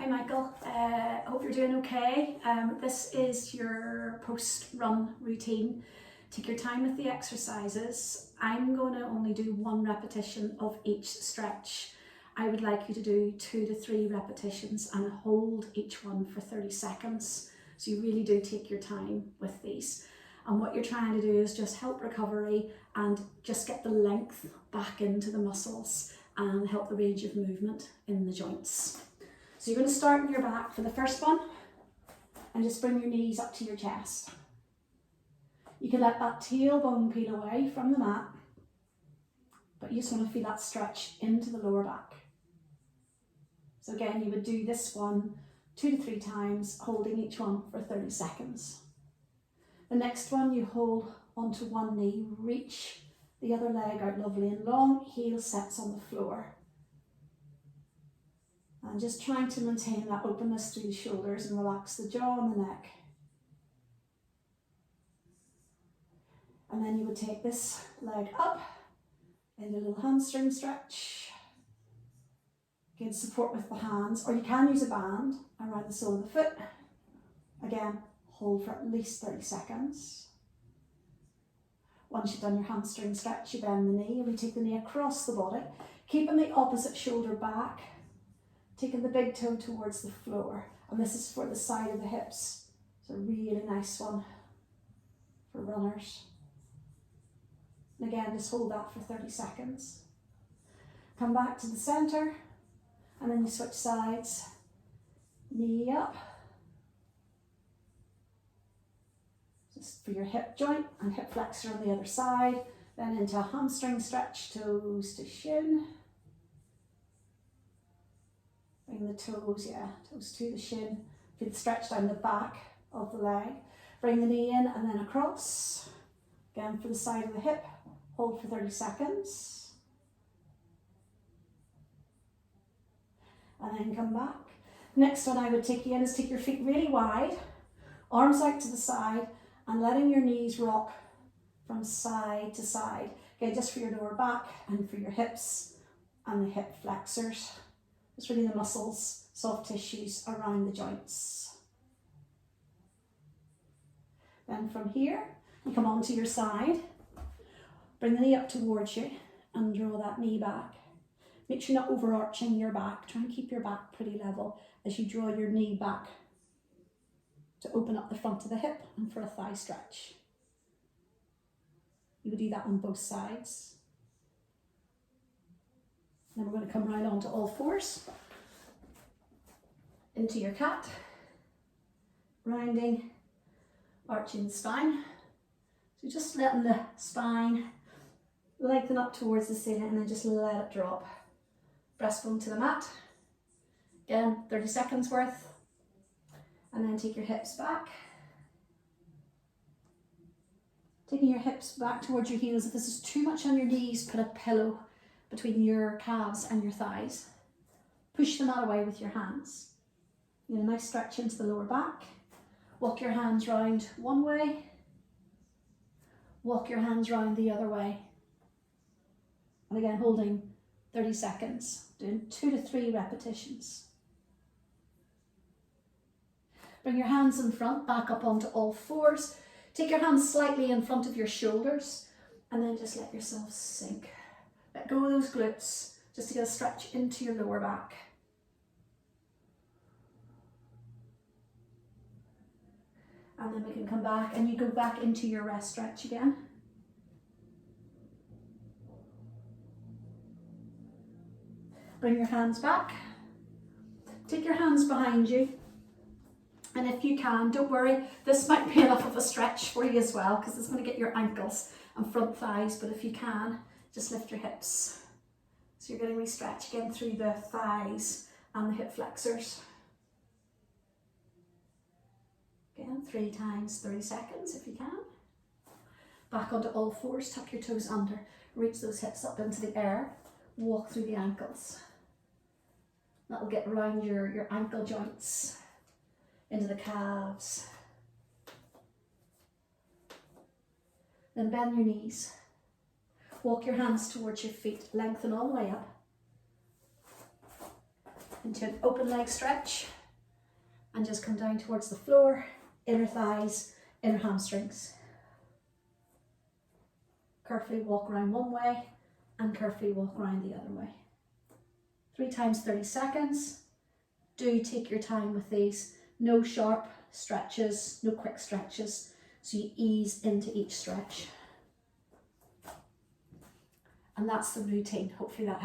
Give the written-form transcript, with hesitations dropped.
Hi Michael, hope you're doing okay. This is your post-run routine. Take your time with the exercises. I'm going to only do 1 repetition of each stretch. I would like you to do 2 to 3 repetitions and hold each one for 30 seconds. So you really do take your time with these. And what you're trying to do is just help recovery and just get the length back into the muscles and help the range of movement in the joints. So you're going to start in your back for the first one and just bring your knees up to your chest. You can let that tailbone peel away from the mat, but you just want to feel that stretch into the lower back. So again, you would do this one 2 to 3 times, holding each one for 30 seconds. The next one, you hold onto one knee, reach the other leg out lovely and long, heel sets on the floor. And just trying to maintain that openness through the shoulders and relax the jaw and the neck. And then you would take this leg up into a little hamstring stretch. Again, support with the hands, or you can use a band around the sole of the foot. Again, hold for at least 30 seconds. Once you've done your hamstring stretch, you bend the knee, and we take the knee across the body, keeping the opposite shoulder back, taking the big toe towards the floor, and this is for the side of the hips. It's a really nice one for runners. And again, just hold that for 30 seconds. Come back to the center, and then you switch sides. Knee up. Just for your hip joint and hip flexor on the other side. Then into a hamstring stretch, toes to shin. Bring the toes, toes to the shin. Feel the stretch down the back of the leg. Bring the knee in and then across. Again for the side of the hip. Hold for 30 seconds. And then come back. Next one I would take you in is take your feet really wide. Arms out to the side and letting your knees rock from side to side. Again, just for your lower back and for your hips and the hip flexors. It's really the muscles, soft tissues around the joints. Then from here, you come onto your side, bring the knee up towards you and draw that knee back. Make sure you're not overarching your back. Try and keep your back pretty level as you draw your knee back to open up the front of the hip and for a thigh stretch. You would do that on both sides. Then we're going to come round onto all fours, into your cat, rounding, arching the spine. So just letting the spine lengthen up towards the ceiling and then just let it drop. Breastbone to the mat. Again, 30 seconds worth. And then take your hips back. Taking your hips back towards your heels. If this is too much on your knees, put a pillow between your calves and your thighs. Push the mat away with your hands. You get a nice stretch into the lower back. Walk your hands round one way. Walk your hands round the other way. And again, holding 30 seconds, doing 2 to 3 repetitions. Bring your hands in front, back up onto all fours. Take your hands slightly in front of your shoulders and then just let yourself sink. Let go of those glutes, just to get a stretch into your lower back. And then we can come back and you go back into your rest stretch again. Bring your hands back. Take your hands behind you. And if you can, don't worry, this might be enough of a stretch for you as well because it's going to get your ankles and front thighs, but if you can, just lift your hips. So you're getting re-stretch again through the thighs and the hip flexors. Again, 3 times 30 seconds if you can. Back onto all fours, tuck your toes under, reach those hips up into the air, walk through the ankles. That'll get around your ankle joints, into the calves. Then bend your knees. Walk your hands towards your feet, lengthen all the way up. into an open leg stretch and just come down towards the floor, inner thighs, inner hamstrings. Carefully walk around one way and carefully walk around the other way. 3 times 30 seconds. Do take your time with these. No sharp stretches, no quick stretches. So you ease into each stretch. And that's the routine. Hopefully that